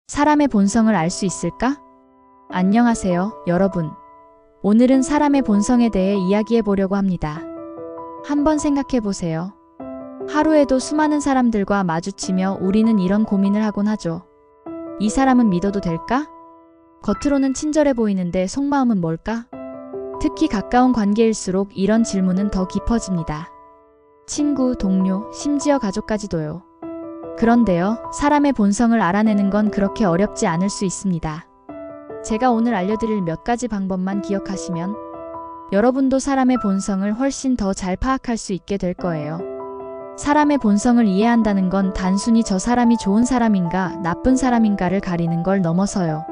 사람의 본성을 알 수 있을까? 안녕하세요, 여러분. 오늘은 사람의 본성에 대해 이야기해 보려고 합니다. 한번 생각해 보세요. 하루에도 수많은 사람들과 마주치며 우리는 이런 고민을 하곤 하죠. 이 사람은 믿어도 될까? 겉으로는 친절해 보이는데 속마음은 뭘까? 특히 가까운 관계일수록 이런 질문은 더 깊어집니다. 친구, 동료, 심지어 가족까지도요. 그런데요, 사람의 본성을 알아내는 건 그렇게 어렵지 않을 수 있습니다. 제가 오늘 알려드릴 몇 가지 방법만 기억하시면 여러분도 사람의 본성을 훨씬 더 잘 파악할 수 있게 될 거예요. 사람의 본성을 이해한다는 건 단순히 저 사람이 좋은 사람인가 나쁜 사람인가를 가리는 걸 넘어서요.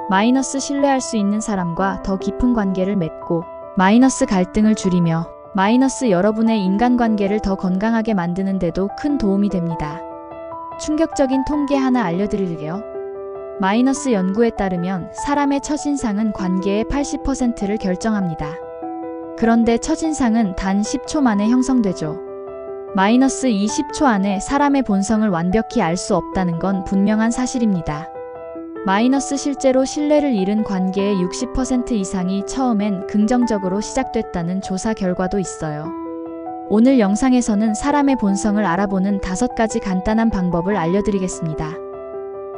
마이너스 신뢰할 수 있는 사람과 더 깊은 관계를 맺고 마이너스 갈등을 줄이며 마이너스 여러분의 인간관계를 더 건강하게 만드는 데도 큰 도움이 됩니다. 충격적인 통계 하나 알려드릴게요. 마이너스 연구에 따르면 사람의 첫인상은 관계의 80%를 결정합니다. 그런데 첫인상은 단 10초 만에 형성되죠. 마이너스 20초 안에 사람의 본성을 완벽히 알 수 없다는 건 분명한 사실입니다. 마이너스 실제로 신뢰를 잃은 관계의 60% 이상이 처음엔 긍정적으로 시작됐다는 조사 결과도 있어요. 오늘 영상에서는 사람의 본성을 알아보는 5가지 간단한 방법을 알려드리겠습니다.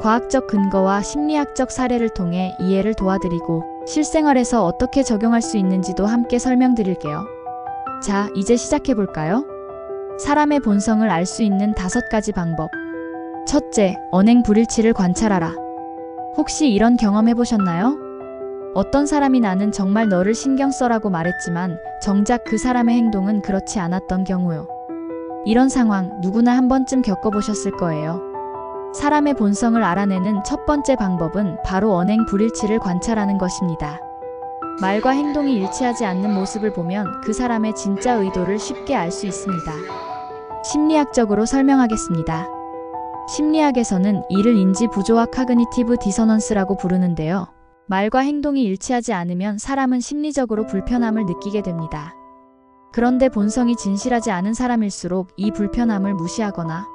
과학적 근거와 심리학적 사례를 통해 이해를 도와드리고 실생활에서 어떻게 적용할 수 있는지도 함께 설명드릴게요. 자, 이제 시작해볼까요? 사람의 본성을 알 수 있는 5가지 방법. 첫째, 언행 불일치를 관찰하라. 혹시 이런 경험 해보셨나요? 어떤 사람이 나는 정말 너를 신경 써라고 말했지만 정작 그 사람의 행동은 그렇지 않았던 경우요. 이런 상황 누구나 한 번쯤 겪어보셨을 거예요. 사람의 본성을 알아내는 첫 번째 방법은 바로 언행 불일치를 관찰하는 것입니다. 말과 행동이 일치하지 않는 모습을 보면 그 사람의 진짜 의도를 쉽게 알 수 있습니다. 심리학적으로 설명하겠습니다. 심리학에서는 이를 인지 부조화 카그니티브 디서넌스라고 부르는데요. 말과 행동이 일치하지 않으면 사람은 심리적으로 불편함을 느끼게 됩니다. 그런데 본성이 진실하지 않은 사람일수록 이 불편함을 무시하거나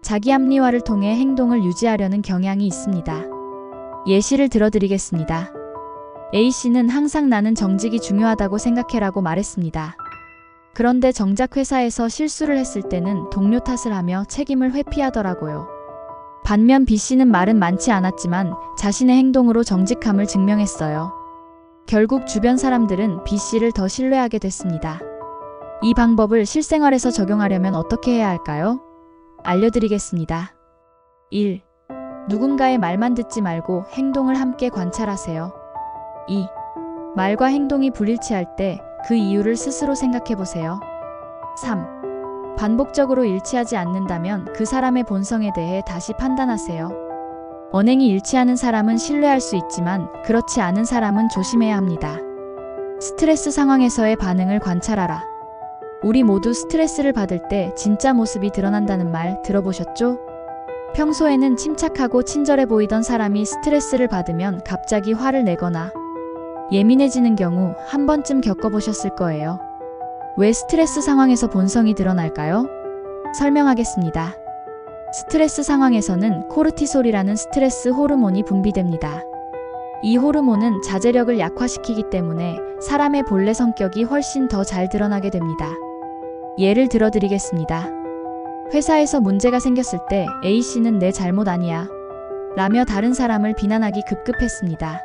자기 합리화를 통해 행동을 유지하려는 경향이 있습니다. 예시를 들어드리겠습니다. A씨는 항상 나는 정직이 중요하다고 생각해라고 말했습니다. 그런데 정작 회사에서 실수를 했을 때는 동료 탓을 하며 책임을 회피하더라고요. 반면 B씨는 말은 많지 않았지만 자신의 행동으로 정직함을 증명했어요. 결국 주변 사람들은 B씨를 더 신뢰하게 됐습니다. 이 방법을 실생활에서 적용하려면 어떻게 해야 할까요? 알려드리겠습니다. 1. 누군가의 말만 듣지 말고 행동을 함께 관찰하세요. 2. 말과 행동이 불일치할 때 그 이유를 스스로 생각해보세요. 3. 반복적으로 일치하지 않는다면 그 사람의 본성에 대해 다시 판단하세요. 언행이 일치하는 사람은 신뢰할 수 있지만 그렇지 않은 사람은 조심해야 합니다. 스트레스 상황에서의 반응을 관찰하라. 우리 모두 스트레스를 받을 때 진짜 모습이 드러난다는 말 들어보셨죠? 평소에는 침착하고 친절해 보이던 사람이 스트레스를 받으면 갑자기 화를 내거나 예민해지는 경우 한 번쯤 겪어보셨을 거예요. 왜 스트레스 상황에서 본성이 드러날까요? 설명하겠습니다. 스트레스 상황에서는 코르티솔이라는 스트레스 호르몬이 분비됩니다. 이 호르몬은 자제력을 약화시키기 때문에 사람의 본래 성격이 훨씬 더 잘 드러나게 됩니다. 예를 들어드리겠습니다. 회사에서 문제가 생겼을 때 A씨는 내 잘못 아니야 라며 다른 사람을 비난하기 급급했습니다.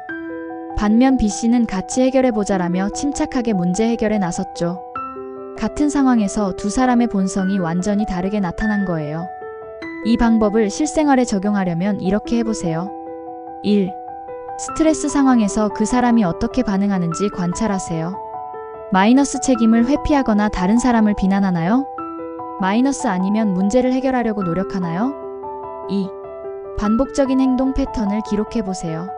반면 B씨는 같이 해결해보자라며 침착하게 문제 해결에 나섰죠. 같은 상황에서 두 사람의 본성이 완전히 다르게 나타난 거예요. 이 방법을 실생활에 적용하려면 이렇게 해보세요. 1. 스트레스 상황에서 그 사람이 어떻게 반응하는지 관찰하세요. 마이너스 책임을 회피하거나 다른 사람을 비난하나요? 마이너스 아니면 문제를 해결하려고 노력하나요? 2. 반복적인 행동 패턴을 기록해보세요.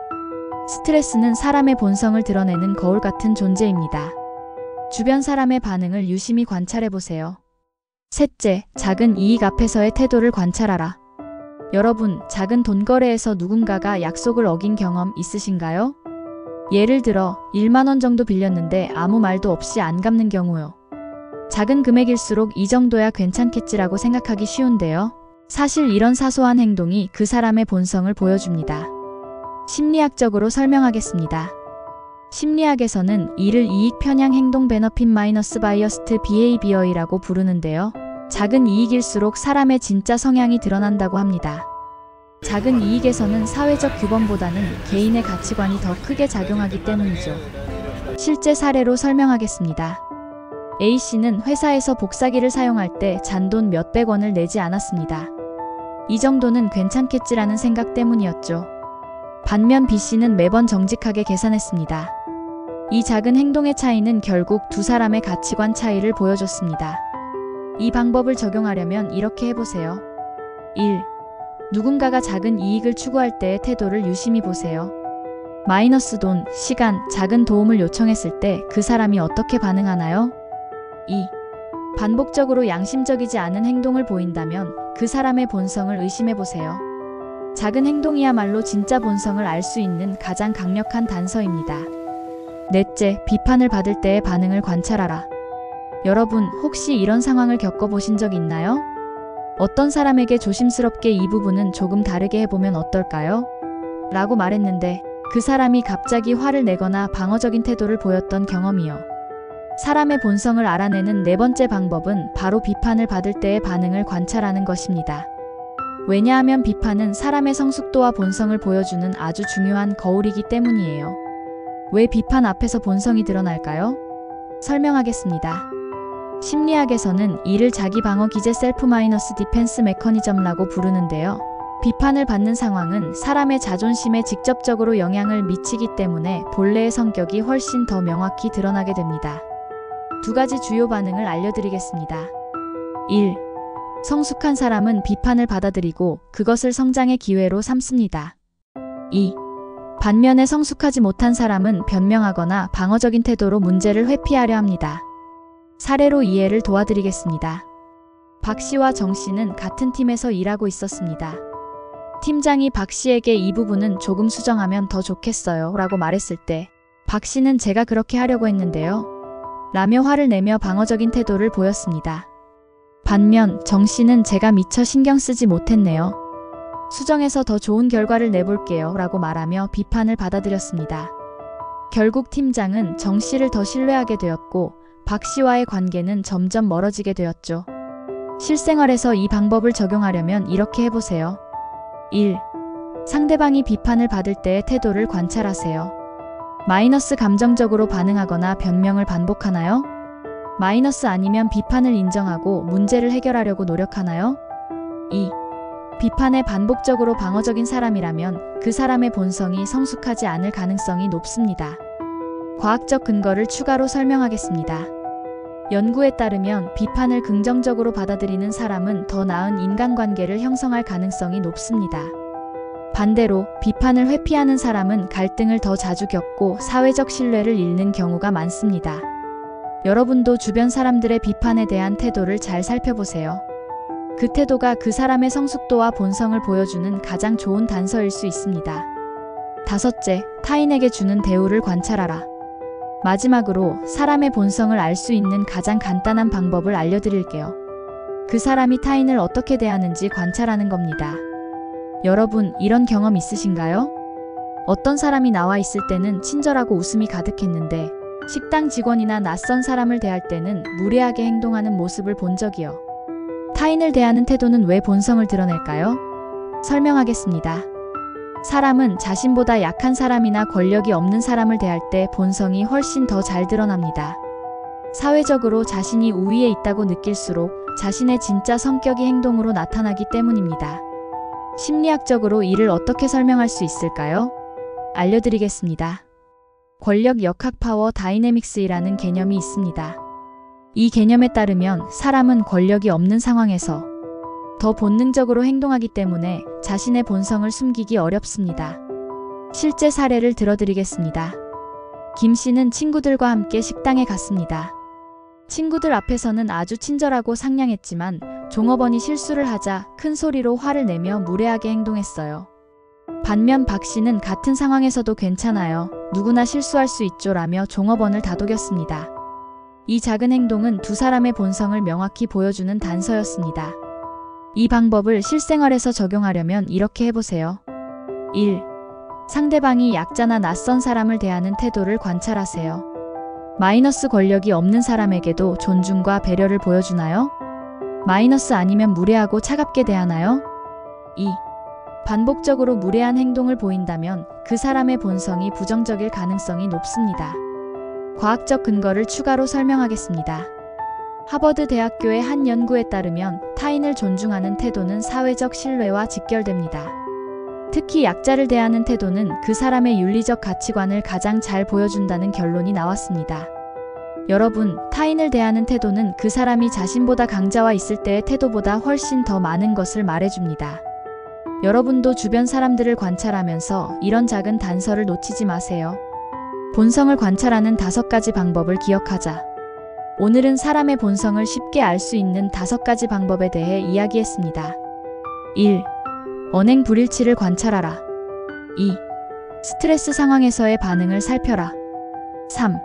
스트레스는 사람의 본성을 드러내는 거울 같은 존재입니다. 주변 사람의 반응을 유심히 관찰해보세요. 셋째, 작은 이익 앞에서의 태도를 관찰하라. 여러분, 작은 돈 거래에서 누군가가 약속을 어긴 경험 있으신가요? 예를 들어 1만 원 정도 빌렸는데 아무 말도 없이 안 갚는 경우요. 작은 금액일수록 이 정도야 괜찮겠지라고 생각하기 쉬운데요. 사실 이런 사소한 행동이 그 사람의 본성을 보여줍니다. 심리학적으로 설명하겠습니다. 심리학에서는 이를 이익 편향 행동 베너핏 마이너스 바이어스트 비헤이비어이라고 부르는데요. 작은 이익일수록 사람의 진짜 성향이 드러난다고 합니다. 작은 이익에서는 사회적 규범보다는 개인의 가치관이 더 크게 작용하기 때문이죠. 실제 사례로 설명하겠습니다. A씨는 회사에서 복사기를 사용할 때 잔돈 몇백 원을 내지 않았습니다. 이 정도는 괜찮겠지라는 생각 때문이었죠. 반면 B씨는 매번 정직하게 계산했습니다. 이 작은 행동의 차이는 결국 두 사람의 가치관 차이를 보여줬습니다. 이 방법을 적용하려면 이렇게 해보세요. 1. 누군가가 작은 이익을 추구할 때의 태도를 유심히 보세요. 마이너스 돈, 시간, 작은 도움을 요청했을 때 그 사람이 어떻게 반응하나요? 2. 반복적으로 양심적이지 않은 행동을 보인다면 그 사람의 본성을 의심해보세요. 작은 행동이야말로 진짜 본성을 알 수 있는 가장 강력한 단서입니다. 넷째, 비판을 받을 때의 반응을 관찰하라. 여러분, 혹시 이런 상황을 겪어보신 적 있나요? 어떤 사람에게 조심스럽게 이 부분은 조금 다르게 해보면 어떨까요? 라고 말했는데 그 사람이 갑자기 화를 내거나 방어적인 태도를 보였던 경험이요. 사람의 본성을 알아내는 네 번째 방법은 바로 비판을 받을 때의 반응을 관찰하는 것입니다. 왜냐하면 비판은 사람의 성숙도와 본성을 보여주는 아주 중요한 거울이기 때문이에요. 왜 비판 앞에서 본성이 드러날까요? 설명하겠습니다. 심리학에서는 이를 자기 방어 기제 셀프 마이너스 디펜스 메커니즘이라고 부르는데요. 비판을 받는 상황은 사람의 자존심에 직접적으로 영향을 미치기 때문에 본래의 성격이 훨씬 더 명확히 드러나게 됩니다. 두 가지 주요 반응을 알려드리겠습니다. 1. 성숙한 사람은 비판을 받아들이고 그것을 성장의 기회로 삼습니다. 2. 반면에 성숙하지 못한 사람은 변명하거나 방어적인 태도로 문제를 회피하려 합니다. 사례로 이해를 도와드리겠습니다. 박 씨와 정 씨는 같은 팀에서 일하고 있었습니다. 팀장이 박 씨에게 이 부분은 조금 수정하면 더 좋겠어요 라고 말했을 때 박 씨는 제가 그렇게 하려고 했는데요 라며 화를 내며 방어적인 태도를 보였습니다. 반면 정 씨는 제가 미처 신경 쓰지 못했네요. 수정해서 더 좋은 결과를 내볼게요 라고 말하며 비판을 받아들였습니다. 결국 팀장은 정 씨를 더 신뢰하게 되었고 박 씨와의 관계는 점점 멀어지게 되었죠. 실생활에서 이 방법을 적용하려면 이렇게 해보세요. 1. 상대방이 비판을 받을 때의 태도를 관찰하세요. 마이너스 감정적으로 반응하거나 변명을 반복하나요? 마이너스 아니면 비판을 인정하고 문제를 해결하려고 노력하나요? 2. 비판에 반복적으로 방어적인 사람이라면 그 사람의 본성이 성숙하지 않을 가능성이 높습니다. 과학적 근거를 추가로 설명하겠습니다. 연구에 따르면 비판을 긍정적으로 받아들이는 사람은 더 나은 인간관계를 형성할 가능성이 높습니다. 반대로 비판을 회피하는 사람은 갈등을 더 자주 겪고 사회적 신뢰를 잃는 경우가 많습니다. 여러분도 주변 사람들의 비판에 대한 태도를 잘 살펴보세요. 그 태도가 그 사람의 성숙도와 본성을 보여주는 가장 좋은 단서일 수 있습니다. 다섯째, 타인에게 주는 대우를 관찰하라. 마지막으로 사람의 본성을 알 수 있는 가장 간단한 방법을 알려드릴게요. 그 사람이 타인을 어떻게 대하는지 관찰하는 겁니다. 여러분, 이런 경험 있으신가요? 어떤 사람이 나와 있을 때는 친절하고 웃음이 가득했는데 식당 직원이나 낯선 사람을 대할 때는 무례하게 행동하는 모습을 본 적이요. 타인을 대하는 태도는 왜 본성을 드러낼까요? 설명하겠습니다. 사람은 자신보다 약한 사람이나 권력이 없는 사람을 대할 때 본성이 훨씬 더 잘 드러납니다. 사회적으로 자신이 우위에 있다고 느낄수록 자신의 진짜 성격이 행동으로 나타나기 때문입니다. 심리학적으로 이를 어떻게 설명할 수 있을까요? 알려드리겠습니다. 권력 역학 파워 다이내믹스이라는 개념이 있습니다. 이 개념에 따르면 사람은 권력이 없는 상황에서 더 본능적으로 행동하기 때문에 자신의 본성을 숨기기 어렵습니다. 실제 사례를 들어드리겠습니다. 김 씨는 친구들과 함께 식당에 갔습니다. 친구들 앞에서는 아주 친절하고 상냥했지만 종업원이 실수를 하자 큰 소리로 화를 내며 무례하게 행동했어요. 반면 박 씨는 같은 상황에서도 괜찮아요. 누구나 실수할 수 있죠 라며 종업원을 다독였습니다. 이 작은 행동은 두 사람의 본성을 명확히 보여주는 단서였습니다. 이 방법을 실생활에서 적용하려면 이렇게 해보세요. 1. 상대방이 약자나 낯선 사람을 대하는 태도를 관찰하세요. 마이너스 권력이 없는 사람에게도 존중과 배려를 보여주나요? 마이너스 아니면 무례하고 차갑게 대하나요? 2. 반복적으로 무례한 행동을 보인다면 그 사람의 본성이 부정적일 가능성이 높습니다. 과학적 근거를 추가로 설명하겠습니다. 하버드 대학교의 한 연구에 따르면 타인을 존중하는 태도는 사회적 신뢰와 직결됩니다. 특히 약자를 대하는 태도는 그 사람의 윤리적 가치관을 가장 잘 보여준다는 결론이 나왔습니다. 여러분, 타인을 대하는 태도는 그 사람이 자신보다 강자와 있을 때의 태도보다 훨씬 더 많은 것을 말해줍니다. 여러분도 주변 사람들을 관찰하면서 이런 작은 단서를 놓치지 마세요. 본성을 관찰하는 5가지 방법을 기억하자. 오늘은 사람의 본성을 쉽게 알 수 있는 5가지 방법에 대해 이야기했습니다. 1. 언행 불일치를 관찰하라. 2. 스트레스 상황에서의 반응을 살펴라. 3.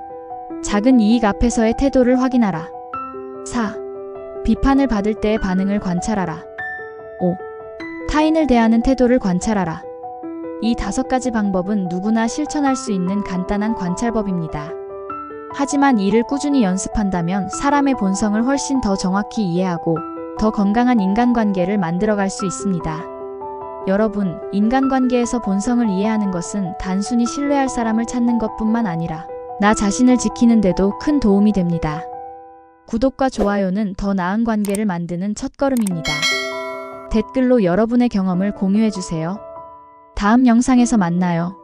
작은 이익 앞에서의 태도를 확인하라. 4. 비판을 받을 때의 반응을 관찰하라. 5. 타인을 대하는 태도를 관찰하라. 이 5가지 방법은 누구나 실천할 수 있는 간단한 관찰법입니다. 하지만 이를 꾸준히 연습한다면 사람의 본성을 훨씬 더 정확히 이해하고 더 건강한 인간관계를 만들어갈 수 있습니다. 여러분, 인간관계에서 본성을 이해하는 것은 단순히 신뢰할 사람을 찾는 것뿐만 아니라 나 자신을 지키는 데도 큰 도움이 됩니다. 구독과 좋아요는 더 나은 관계를 만드는 첫걸음입니다. 댓글로 여러분의 경험을 공유해주세요. 다음 영상에서 만나요.